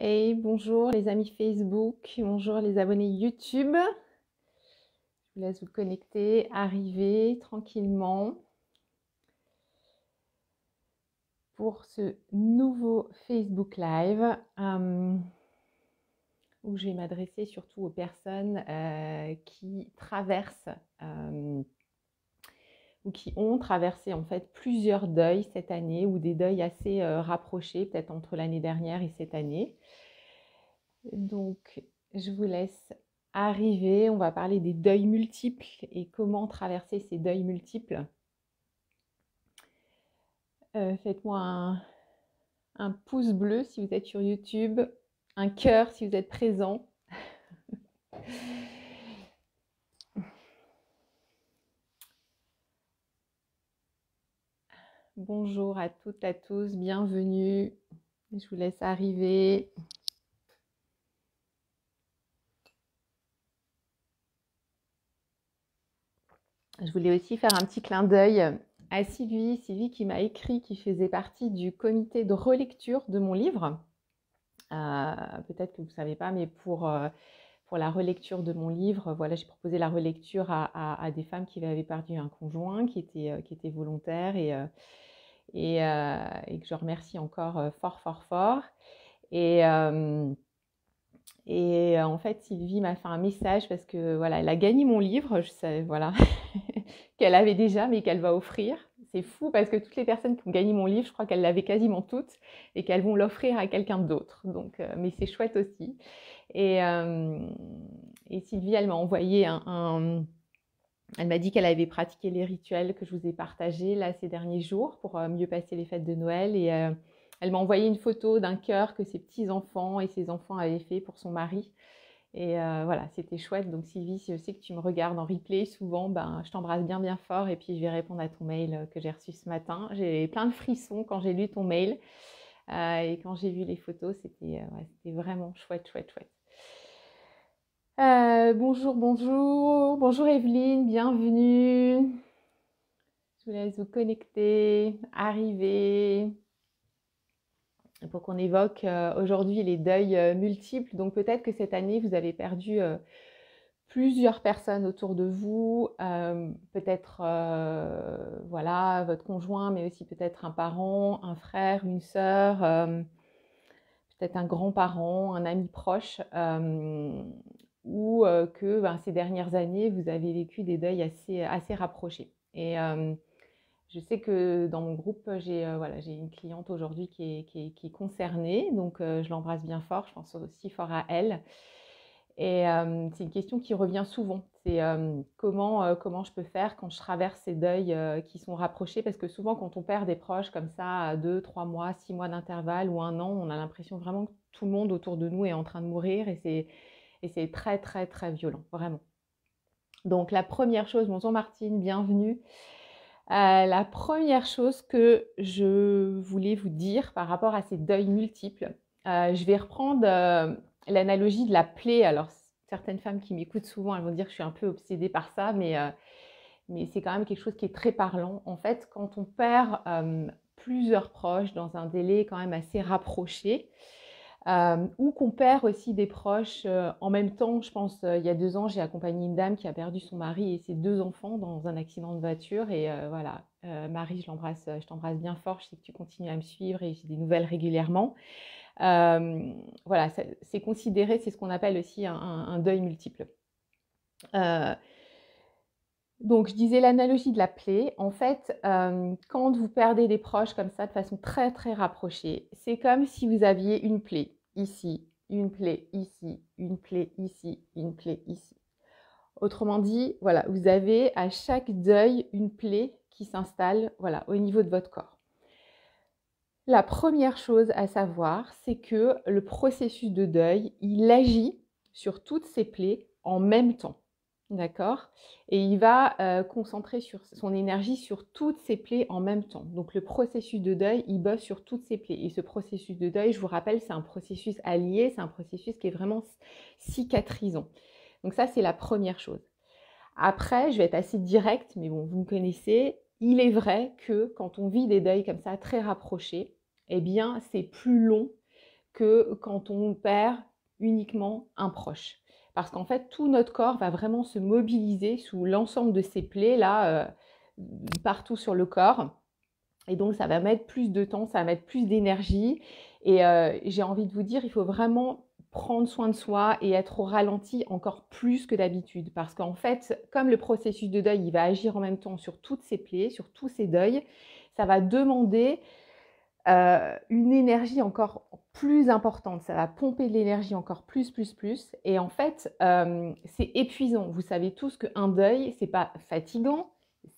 Hey, bonjour les amis Facebook, bonjour les abonnés YouTube. Je vous laisse vous connecter, arriver tranquillement pour ce nouveau Facebook Live où je vais m'adresser surtout aux personnes qui traversent ou qui ont traversé en fait plusieurs deuils cette année ou des deuils assez rapprochés, peut-être entre l'année dernière et cette année. Donc, je vous laisse arriver. On va parler des deuils multiples et comment traverser ces deuils multiples. Faites-moi un pouce bleu si vous êtes sur YouTube, un cœur si vous êtes présent. Bonjour à toutes, à tous, bienvenue. Je vous laisse arriver. Je voulais aussi faire un petit clin d'œil à Sylvie qui m'a écrit, qui faisait partie du comité de relecture de mon livre. Peut-être que vous ne savez pas, mais pour la relecture de mon livre, voilà, j'ai proposé la relecture à des femmes qui avaient perdu un conjoint, qui était volontaire et que je remercie encore fort. Et en fait, Sylvie m'a fait un message parce que voilà, elle a gagné mon livre, je savais voilà, qu'elle avait déjà, mais qu'elle va offrir. C'est fou parce que toutes les personnes qui ont gagné mon livre, je crois qu'elles l'avaient quasiment toutes et qu'elles vont l'offrir à quelqu'un d'autre. Donc, mais c'est chouette aussi. Et Sylvie, elle m'a envoyé elle m'a dit qu'elle avait pratiqué les rituels que je vous ai partagés là ces derniers jours pour mieux passer les fêtes de Noël. Et elle m'a envoyé une photo d'un cœur que ses petits-enfants et ses enfants avaient fait pour son mari. Et voilà, c'était chouette. Donc Sylvie, si je sais que tu me regardes en replay souvent, ben, je t'embrasse bien fort et puis je vais répondre à ton mail que j'ai reçu ce matin. J'ai plein de frissons quand j'ai lu ton mail et quand j'ai vu les photos, c'était vraiment chouette. Bonjour Evelyne, bienvenue. Je vous laisse vous connecter, arriver pour qu'on évoque aujourd'hui les deuils multiples. Donc peut-être que cette année, vous avez perdu plusieurs personnes autour de vous, peut-être voilà, votre conjoint, mais aussi peut-être un parent, un frère, une sœur, peut-être un grand-parent, un ami proche, ou que ces dernières années, vous avez vécu des deuils assez rapprochés. Et je sais que dans mon groupe, j'ai une cliente aujourd'hui qui est concernée, donc je l'embrasse bien fort, je pense aussi fort à elle. Et c'est une question qui revient souvent, c'est comment je peux faire quand je traverse ces deuils qui sont rapprochés, parce que souvent quand on perd des proches comme ça à 2, 3 mois, 6 mois d'intervalle ou un an, on a l'impression vraiment que tout le monde autour de nous est en train de mourir et c'est très violent, vraiment. Donc la première chose, bonjour Martine, bienvenue. La première chose que je voulais vous dire par rapport à ces deuils multiples, je vais reprendre l'analogie de la plaie. Alors, certaines femmes qui m'écoutent souvent, elles vont dire que je suis un peu obsédée par ça, mais c'est quand même quelque chose qui est très parlant. En fait, quand on perd plusieurs proches dans un délai quand même assez rapproché, ou qu'on perd aussi des proches en même temps. Je pense, il y a 2 ans, j'ai accompagné une dame qui a perdu son mari et ses 2 enfants dans un accident de voiture. Et voilà, Marie, je t'embrasse bien fort. Je sais que tu continues à me suivre et j'ai des nouvelles régulièrement. Voilà, c'est considéré, c'est ce qu'on appelle aussi un deuil multiple. Donc, je disais l'analogie de la plaie. En fait, quand vous perdez des proches comme ça de façon très rapprochée, c'est comme si vous aviez une plaie ici, une plaie ici, une plaie ici, une plaie ici. Autrement dit, voilà, vous avez à chaque deuil une plaie qui s'installe, voilà, au niveau de votre corps. La première chose à savoir, c'est que le processus de deuil, il agit sur toutes ces plaies en même temps. D'accord? Et il va concentrer son énergie sur toutes ces plaies en même temps. Donc le processus de deuil, il bosse sur toutes ces plaies. Et ce processus de deuil, je vous rappelle, c'est un processus allié, c'est un processus qui est vraiment cicatrisant. Donc ça, c'est la première chose. Après, je vais être assez directe, mais bon, vous me connaissez. Il est vrai que quand on vit des deuils comme ça, très rapprochés, eh bien, c'est plus long que quand on perd uniquement un proche. Parce qu'en fait, tout notre corps va vraiment se mobiliser sous l'ensemble de ces plaies-là, partout sur le corps. Et donc, ça va mettre plus de temps, ça va mettre plus d'énergie. Et j'ai envie de vous dire, il faut vraiment prendre soin de soi et être au ralenti encore plus que d'habitude. Parce qu'en fait, comme le processus de deuil, il va agir en même temps sur toutes ces plaies, sur tous ces deuils, ça va demander une énergie encore plus importante. Ça va pomper de l'énergie encore plus. Et en fait, c'est épuisant. Vous savez tous qu'un deuil, c'est pas fatigant,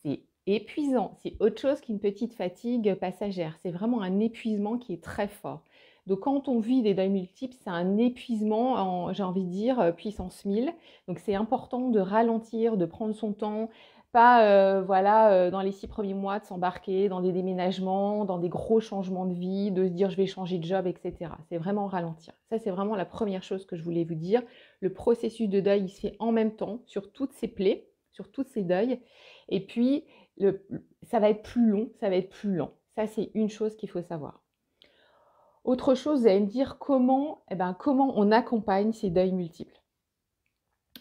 c'est épuisant. C'est autre chose qu'une petite fatigue passagère. C'est vraiment un épuisement qui est très fort. Donc quand on vit des deuils multiples, c'est un épuisement, j'ai envie de dire, puissance 1000. Donc c'est important de ralentir, de prendre son temps, pas dans les 6 premiers mois de s'embarquer dans des déménagements, dans des gros changements de vie, de se dire je vais changer de job, etc. C'est vraiment ralentir. Ça, c'est vraiment la première chose que je voulais vous dire. Le processus de deuil, il se fait en même temps sur toutes ces plaies, sur tous ces deuils. Et puis, ça va être plus long, ça va être plus lent. Ça, c'est une chose qu'il faut savoir. Autre chose, vous allez me dire comment on accompagne ces deuils multiples.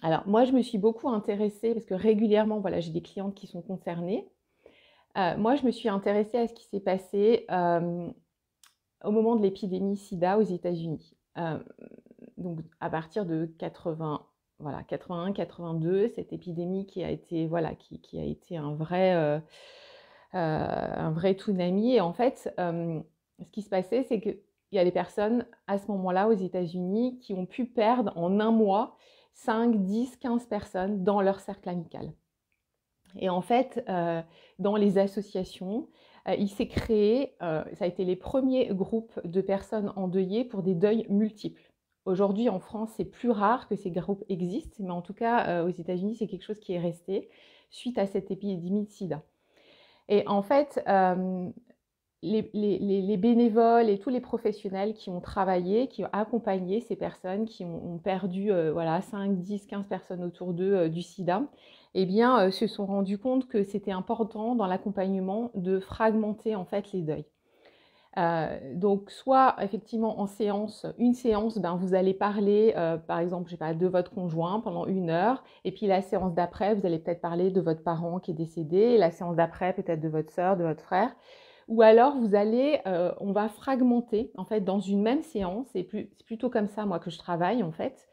Alors, moi, je me suis beaucoup intéressée, parce que régulièrement, voilà, j'ai des clientes qui sont concernées. Moi, je me suis intéressée à ce qui s'est passé au moment de l'épidémie SIDA aux États-Unis. Donc, à partir de 81, 82, cette épidémie qui a été, qui a été un vrai tsunami. Et en fait, ce qui se passait, c'est qu'il y a des personnes à ce moment-là aux États-Unis qui ont pu perdre en un mois 5, 10, 15 personnes dans leur cercle amical. Et en fait, dans les associations, il s'est créé, ça a été les premiers groupes de personnes endeuillées pour des deuils multiples. Aujourd'hui, en France, c'est plus rare que ces groupes existent, mais en tout cas, aux États-Unis, c'est quelque chose qui est resté suite à cette épidémie de sida. Et en fait, les bénévoles et tous les professionnels qui ont travaillé, qui ont accompagné ces personnes qui ont perdu 5, 10, 15 personnes autour d'eux du sida, eh bien, se sont rendus compte que c'était important dans l'accompagnement de fragmenter en fait les deuils. Donc, soit effectivement en séance, une séance, vous allez parler, par exemple, je sais pas, de votre conjoint pendant 1 heure, et puis la séance d'après, vous allez peut-être parler de votre parent qui est décédé, et la séance d'après, peut-être de votre sœur, de votre frère. Ou alors, on va fragmenter, en fait, dans une même séance, c'est plutôt comme ça, moi, que je travaille, en fait.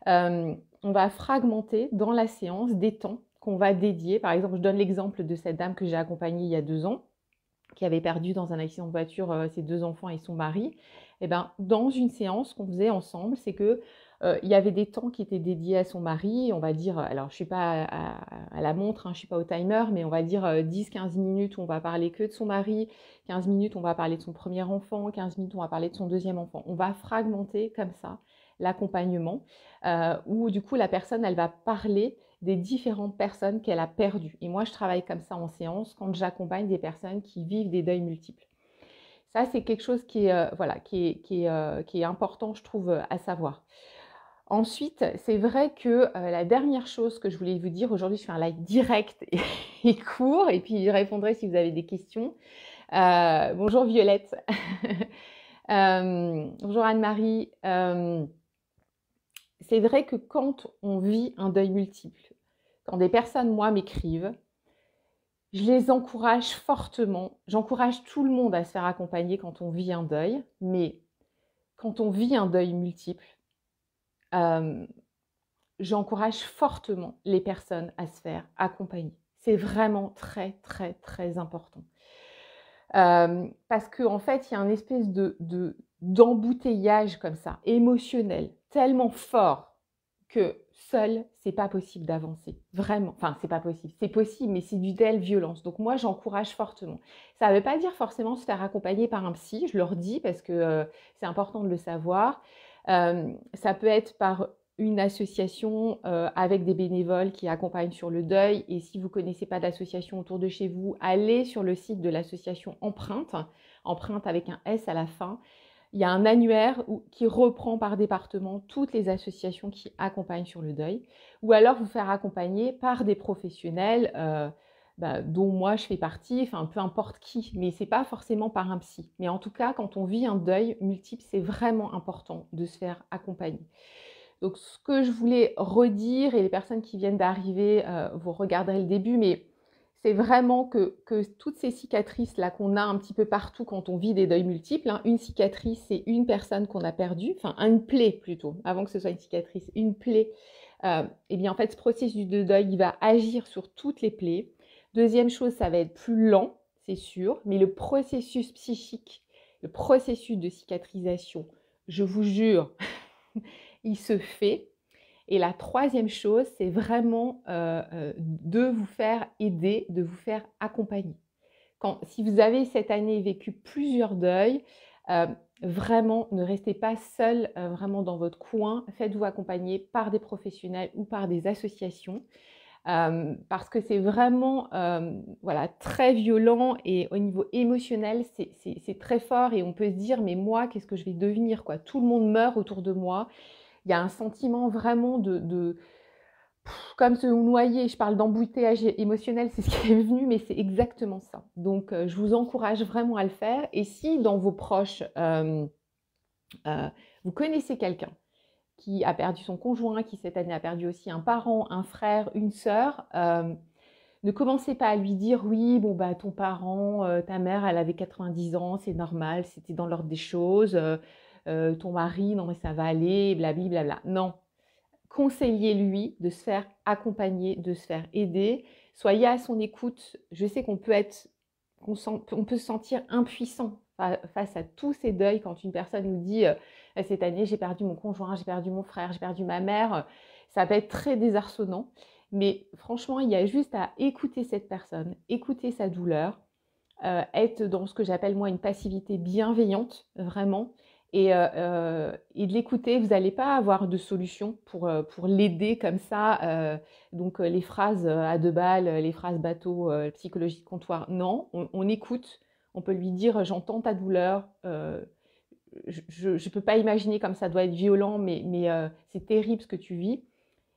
On va fragmenter dans la séance des temps qu'on va dédier. Par exemple, je donne l'exemple de cette dame que j'ai accompagnée il y a 2 ans, qui avait perdu dans un accident de voiture ses 2 enfants et son mari. Et dans une séance qu'on faisait ensemble, c'est que il y avait des temps qui étaient dédiés à son mari, on va dire, alors je ne suis pas à la montre, je ne suis pas au timer, mais on va dire 10-15 minutes où on va parler que de son mari, 15 minutes on va parler de son premier enfant, 15 minutes on va parler de son deuxième enfant. On va fragmenter comme ça l'accompagnement, où du coup la personne, elle va parler des différentes personnes qu'elle a perdues. Et moi, je travaille comme ça en séance quand j'accompagne des personnes qui vivent des deuils multiples. Ça, c'est quelque chose qui est important, je trouve, à savoir. Ensuite, c'est vrai que la dernière chose que je voulais vous dire, aujourd'hui, je fais un live direct et court, et puis je répondrai si vous avez des questions. Bonjour Violette. Bonjour Anne-Marie. C'est vrai que quand on vit un deuil multiple, quand des personnes, moi, m'écrivent, je les encourage fortement. J'encourage tout le monde à se faire accompagner quand on vit un deuil, mais quand on vit un deuil multiple, j'encourage fortement les personnes à se faire accompagner. C'est vraiment très, très, très important. Parce qu'en fait, il y a une espèce d'embouteillage comme ça, émotionnel, tellement fort que seul, c'est pas possible d'avancer. Vraiment. Enfin, c'est pas possible. C'est possible, mais c'est d'une telle violence. Donc moi, j'encourage fortement. Ça ne veut pas dire forcément se faire accompagner par un psy, je leur dis, parce que c'est important de le savoir. Ça peut être par une association avec des bénévoles qui accompagnent sur le deuil. Et si vous ne connaissez pas d'association autour de chez vous, allez sur le site de l'association Empreinte, Empreinte avec un S à la fin. Il y a un annuaire qui reprend par département toutes les associations qui accompagnent sur le deuil. Ou alors vous faire accompagner par des professionnels dont moi je fais partie, enfin peu importe qui, mais c'est pas forcément par un psy. Mais en tout cas, quand on vit un deuil multiple, c'est vraiment important de se faire accompagner. Donc ce que je voulais redire, et les personnes qui viennent d'arriver, vous regarderez le début, mais c'est vraiment que toutes ces cicatrices-là qu'on a un petit peu partout quand on vit des deuils multiples, hein, une cicatrice, c'est une personne qu'on a perdue, enfin une plaie plutôt, avant que ce soit une cicatrice, une plaie. Et bien en fait, ce processus de deuil, il va agir sur toutes les plaies. Deuxième chose, ça va être plus lent, c'est sûr, mais le processus psychique, le processus de cicatrisation, je vous jure, il se fait. Et la troisième chose, c'est vraiment de vous faire aider, de vous faire accompagner. Si vous avez cette année vécu plusieurs deuils, vraiment ne restez pas seul vraiment dans votre coin, faites-vous accompagner par des professionnels ou par des associations. Parce que c'est vraiment voilà, très violent et au niveau émotionnel, c'est très fort et on peut se dire mais moi, qu'est-ce que je vais devenir quoi? Tout le monde meurt autour de moi. Il y a un sentiment vraiment comme se noyer, je parle d'embouteillage émotionnel, c'est ce qui est venu, mais c'est exactement ça. Donc, je vous encourage vraiment à le faire. Et si dans vos proches, vous connaissez quelqu'un qui a perdu son conjoint, qui cette année a perdu aussi un parent, un frère, une sœur, ne commencez pas à lui dire oui, bon bah ton parent, ta mère, elle avait 90 ans, c'est normal, c'était dans l'ordre des choses. Ton mari, non mais ça va aller, blablabla. Non, conseillez-lui de se faire accompagner, de se faire aider. Soyez à son écoute. Je sais qu'on peut on peut se sentir impuissant face à tous ces deuils quand une personne nous dit cette année j'ai perdu mon conjoint, j'ai perdu mon frère, j'ai perdu ma mère. Ça peut être très désarçonnant. Mais franchement, il y a juste à écouter cette personne, écouter sa douleur, être dans ce que j'appelle moi une passivité bienveillante, vraiment, et de l'écouter. Vous n'allez pas avoir de solution pour l'aider comme ça. Donc les phrases à deux balles, les phrases bateau, psychologie de comptoir, non, on écoute. On peut lui dire j'entends ta douleur, je ne peux pas imaginer comme ça doit être violent, mais c'est terrible ce que tu vis.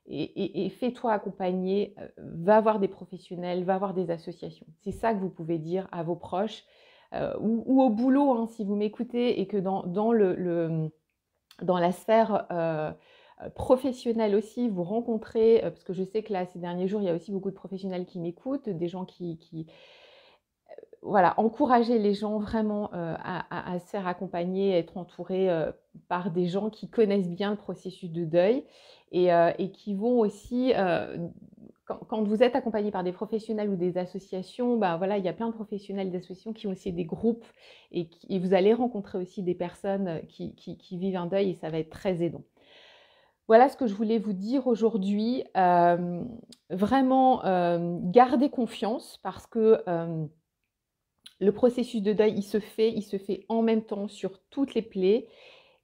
Et fais-toi accompagner, va voir des professionnels, va voir des associations. C'est ça que vous pouvez dire à vos proches ou au boulot, hein, si vous m'écoutez et que dans la sphère professionnelle aussi, vous rencontrez, parce que je sais que là, ces derniers jours, il y a aussi beaucoup de professionnels qui m'écoutent, des gens qui voilà, encourager les gens vraiment à se faire accompagner, être entourés par des gens qui connaissent bien le processus de deuil et qui vont aussi, quand vous êtes accompagné par des professionnels ou des associations, ben voilà, il y a plein de professionnels d'associations qui ont aussi des groupes et vous allez rencontrer aussi des personnes qui vivent un deuil et ça va être très aidant. Voilà ce que je voulais vous dire aujourd'hui. Vraiment, gardez confiance parce que le processus de deuil, il se fait en même temps sur toutes les plaies.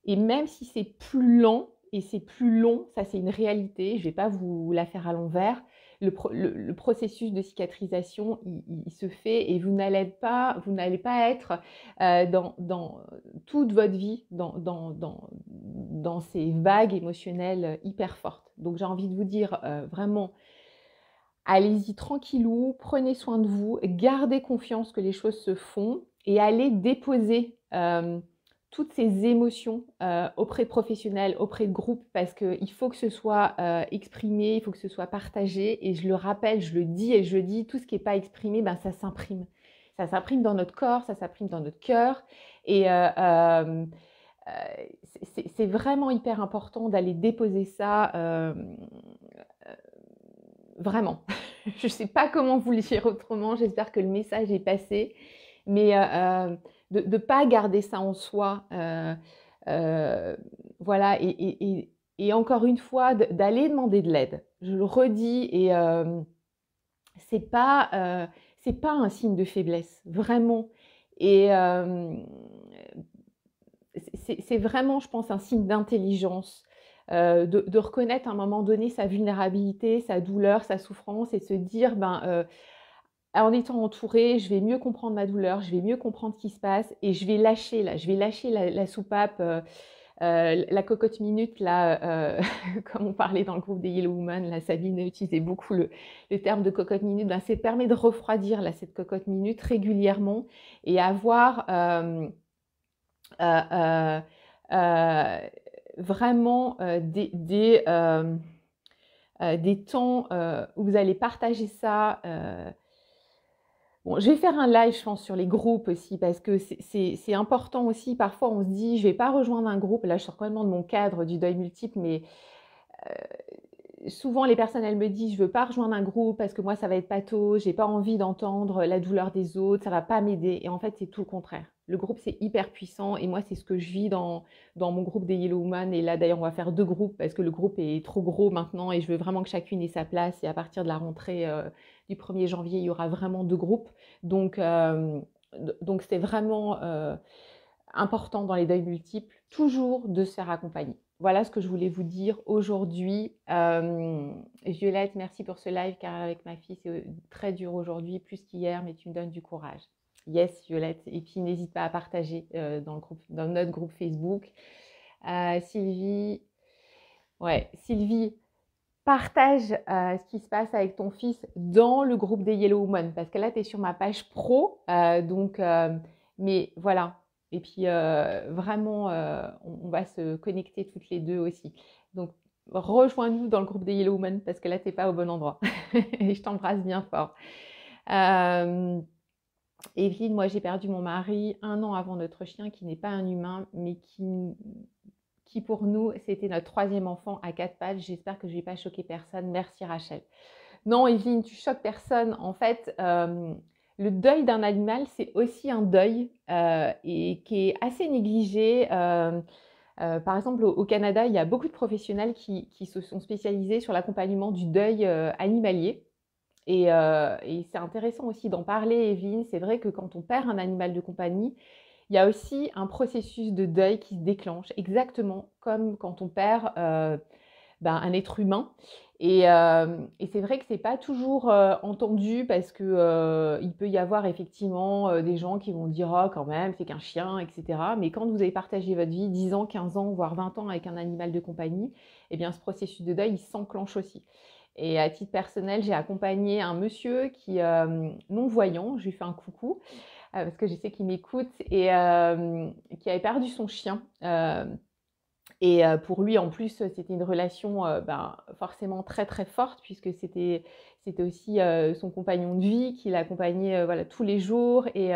Et même si c'est plus lent et c'est plus long, ça c'est une réalité, je ne vais pas vous la faire à l'envers, le processus de cicatrisation, il se fait et vous n'allez pas être dans toute votre vie dans ces vagues émotionnelles hyper fortes. Donc j'ai envie de vous dire vraiment, allez-y tranquillou, prenez soin de vous, gardez confiance que les choses se font et allez déposer toutes ces émotions auprès de professionnels, auprès de groupes, parce qu'il faut que ce soit exprimé, il faut que ce soit partagé. Et je le rappelle, je le dis et je le dis, tout ce qui n'est pas exprimé, ben, ça s'imprime. Ça s'imprime dans notre corps, ça s'imprime dans notre cœur. Et c'est vraiment hyper important d'aller déposer ça. Vraiment. Je ne sais pas comment vous le dire autrement, j'espère que le message est passé, mais de ne pas garder ça en soi, voilà, et encore une fois, d'aller demander de l'aide. Je le redis, et c'est pas un signe de faiblesse, vraiment. Et c'est vraiment, je pense, un signe d'intelligence. De reconnaître à un moment donné sa vulnérabilité, sa douleur, sa souffrance et se dire, en étant entourée, je vais mieux comprendre ma douleur, je vais mieux comprendre ce qui se passe et je vais lâcher la soupape La cocotte minute, là, comme on parlait dans le groupe des Yellow Women, là, Sabine utilisait beaucoup le terme de cocotte minute. Ben, ça permet de refroidir là, cette cocotte minute régulièrement et avoir euh, euh, vraiment des temps où vous allez partager ça. Bon, je vais faire un live, je pense, sur les groupes aussi, parce que c'est important aussi. Parfois, on se dit, je ne vais pas rejoindre un groupe. Là, je sors complètement de mon cadre du deuil multiple, mais souvent, les personnes, elles me disent, je ne veux pas rejoindre un groupe parce que moi, ça va être pathos, j'ai pas envie d'entendre la douleur des autres, ça ne va pas m'aider. Et en fait, c'est tout le contraire. Le groupe, c'est hyper puissant. Et moi, c'est ce que je vis dans mon groupe des Yellow Women. Et là, d'ailleurs, on va faire 2 groupes parce que le groupe est trop gros maintenant et je veux vraiment que chacune ait sa place. Et à partir de la rentrée du 1er janvier, il y aura vraiment 2 groupes. Donc c'est vraiment important dans les deuils multiples, toujours de se faire accompagner. Voilà ce que je voulais vous dire aujourd'hui. Violette, merci pour ce live, car avec ma fille, c'est très dur aujourd'hui, plus qu'hier, mais tu me donnes du courage. Yes, Violette. Et puis, n'hésite pas à partager dans notre groupe Facebook. Sylvie, partage ce qui se passe avec ton fils dans le groupe des Yellow Women, parce que là, tu es sur ma page pro. Mais voilà. Et puis, vraiment, on va se connecter toutes les deux aussi. Donc, rejoins-nous dans le groupe des Yellow Women, parce que là, tu n'es pas au bon endroit. Et je t'embrasse bien fort. Evelyne, moi, j'ai perdu mon mari 1 an avant notre chien, qui n'est pas un humain, mais qui pour nous, c'était notre 3e enfant à 4 pattes. J'espère que je ne vais pas choquer personne. Merci Rachel. Non, Evelyne, tu choques personne. En fait, le deuil d'un animal, c'est aussi un deuil et qui est assez négligé. Par exemple, au Canada, il y a beaucoup de professionnels qui se sont spécialisés sur l'accompagnement du deuil animalier. Et c'est intéressant aussi d'en parler, Evelyne. C'est vrai que quand on perd un animal de compagnie, il y a aussi un processus de deuil qui se déclenche, exactement comme quand on perd un être humain. Et c'est vrai que c'est pas toujours entendu, parce que il peut y avoir effectivement des gens qui vont dire oh, quand même, c'est qu'un chien, etc. Mais quand vous avez partagé votre vie 10 ans, 15 ans, voire 20 ans avec un animal de compagnie, eh bien ce processus de deuil, il s'enclenche aussi. Et à titre personnel, j'ai accompagné un monsieur qui non-voyant, je lui fais un coucou, parce que je sais qu'il m'écoute, et qui avait perdu son chien. Et pour lui, en plus, c'était une relation forcément très très forte, puisque c'était aussi son compagnon de vie qui l'accompagnait voilà, tous les jours. Et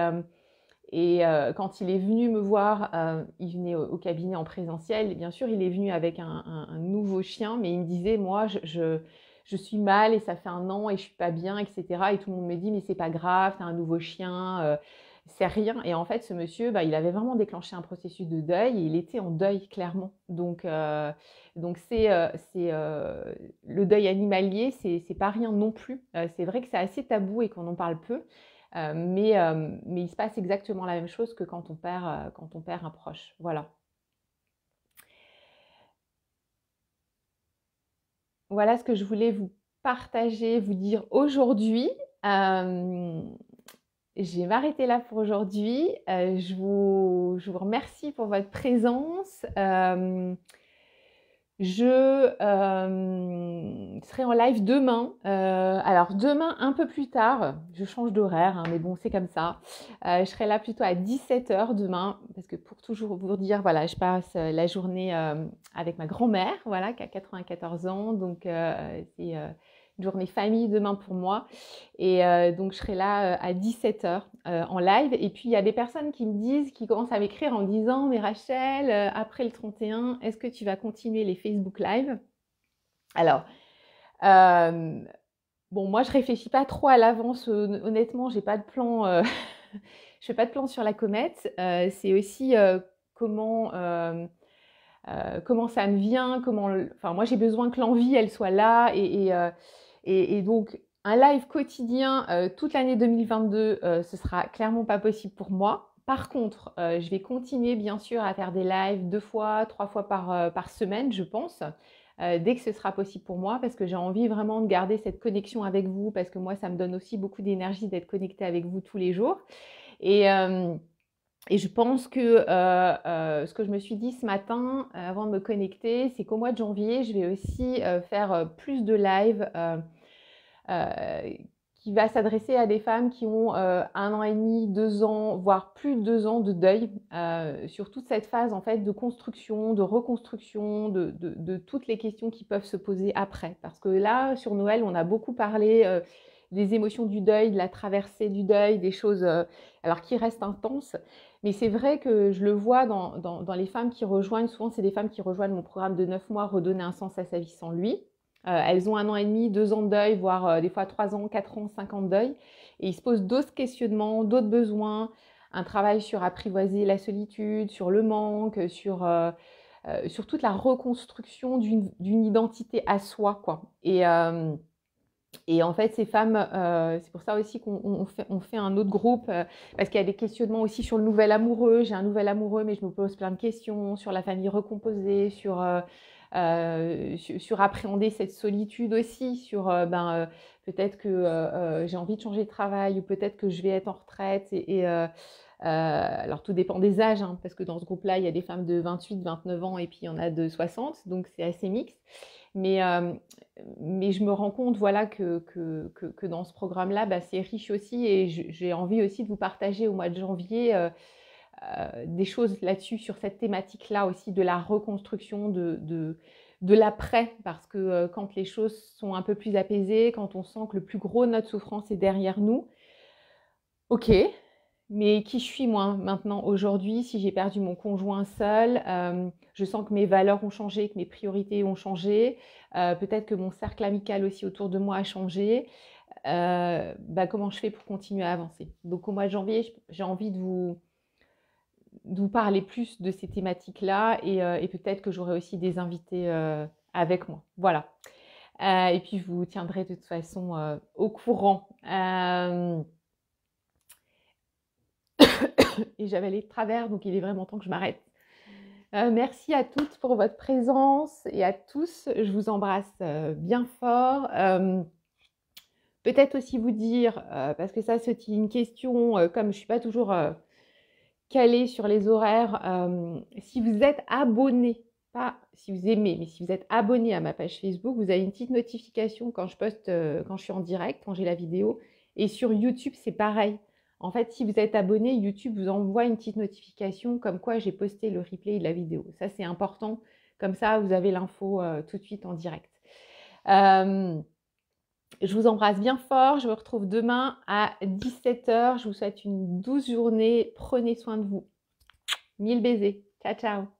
quand il est venu me voir, il venait au cabinet en présentiel. Et bien sûr, il est venu avec un nouveau chien, mais il me disait, moi, je suis mal et ça fait 1 an et je suis pas bien, etc. Et tout le monde me dit, mais c'est pas grave, t'as un nouveau chien, c'est rien. Et en fait, ce monsieur, il avait vraiment déclenché un processus de deuil et il était en deuil, clairement. Donc le deuil animalier, c'est pas rien non plus. C'est vrai que c'est assez tabou et qu'on en parle peu. Mais il se passe exactement la même chose que quand on perd un proche. Voilà. Voilà ce que je voulais vous partager, vous dire aujourd'hui. Je vais m'arrêter là pour aujourd'hui. Je vous remercie pour votre présence. Je serai en live demain. Alors demain un peu plus tard, je change d'horaire, hein, mais bon c'est comme ça. Je serai là plutôt à 17h demain, parce que pour toujours vous dire, voilà, je passe la journée avec ma grand-mère, voilà, qui a 94 ans, donc c'est une journée famille demain pour moi. Et donc je serai là à 17h en live. Et puis il y a des personnes qui commencent à m'écrire en disant, mais Rachel, après le 31, est-ce que tu vas continuer les Facebook Live? Alors, bon, moi je réfléchis pas trop à l'avance, honnêtement, j'ai pas de plan, je fais pas de plan sur la comète. C'est aussi comment ça me vient, enfin moi j'ai besoin que l'envie elle soit là, et donc un live quotidien toute l'année 2022, ce sera clairement pas possible pour moi. Par contre, je vais continuer bien sûr à faire des lives 2 fois, 3 fois par semaine, je pense, dès que ce sera possible pour moi, parce que j'ai envie vraiment de garder cette connexion avec vous, parce que moi ça me donne aussi beaucoup d'énergie d'être connectée avec vous tous les jours. Et je pense que ce que je me suis dit ce matin avant de me connecter, c'est qu'au mois de janvier, je vais aussi faire plus de live euh, qui va s'adresser à des femmes qui ont 1 an et demi, 2 ans, voire plus de 2 ans de deuil sur toute cette phase en fait de construction, de reconstruction, de toutes les questions qui peuvent se poser après. Parce que là, sur Noël, on a beaucoup parlé des émotions du deuil, de la traversée du deuil, des choses alors qui restent intenses. Mais c'est vrai que je le vois dans les femmes qui rejoignent, souvent c'est des femmes qui rejoignent mon programme de 9 mois, redonner un sens à sa vie sans lui. Elles ont 1 an et demi, 2 ans de deuil, voire des fois 3 ans, 4 ans, 5 ans de deuil. Et ils se posent d'autres questionnements, d'autres besoins, un travail sur apprivoiser la solitude, sur le manque, sur toute la reconstruction d'une identité à soi, quoi. Et en fait, ces femmes, c'est pour ça aussi qu'on fait un autre groupe, parce qu'il y a des questionnements aussi sur le nouvel amoureux. J'ai un nouvel amoureux, mais je me pose plein de questions sur la famille recomposée, sur appréhender cette solitude aussi, peut-être que j'ai envie de changer de travail, ou peut-être que je vais être en retraite. Alors tout dépend des âges, hein, parce que dans ce groupe-là, il y a des femmes de 28, 29 ans, et puis il y en a de 60, donc c'est assez mixte. Mais je me rends compte voilà, que dans ce programme-là, c'est riche aussi, et j'ai envie aussi de vous partager au mois de janvier des choses là-dessus, sur cette thématique-là aussi de la reconstruction, de l'après, parce que quand les choses sont un peu plus apaisées, quand on sent que le plus gros de notre souffrance est derrière nous, ok, mais qui je suis moi maintenant aujourd'hui, si j'ai perdu mon conjoint seul, je sens que mes valeurs ont changé, que mes priorités ont changé, peut-être que mon cercle amical aussi autour de moi a changé. Comment je fais pour continuer à avancer? Donc au mois de janvier, j'ai envie de vous parler plus de ces thématiques-là, et peut-être que j'aurai aussi des invités avec moi. Voilà. Et puis je vous tiendrai de toute façon au courant. Et j'avais les travers, donc il est vraiment temps que je m'arrête. Merci à toutes pour votre présence, et à tous, je vous embrasse bien fort. Peut-être aussi vous dire, parce que ça c'est une question, comme je ne suis pas toujours calée sur les horaires, si vous êtes abonné, pas si vous aimez, mais si vous êtes abonné à ma page Facebook, vous avez une petite notification quand je poste, quand je suis en direct, quand j'ai la vidéo. Et sur YouTube, c'est pareil. En fait, si vous êtes abonné, YouTube vous envoie une petite notification comme quoi j'ai posté le replay de la vidéo. Ça, c'est important. Comme ça, vous avez l'info tout de suite en direct. Je vous embrasse bien fort. Je vous retrouve demain à 17h. Je vous souhaite une douce journée. Prenez soin de vous. 1000 baisers. Ciao, ciao.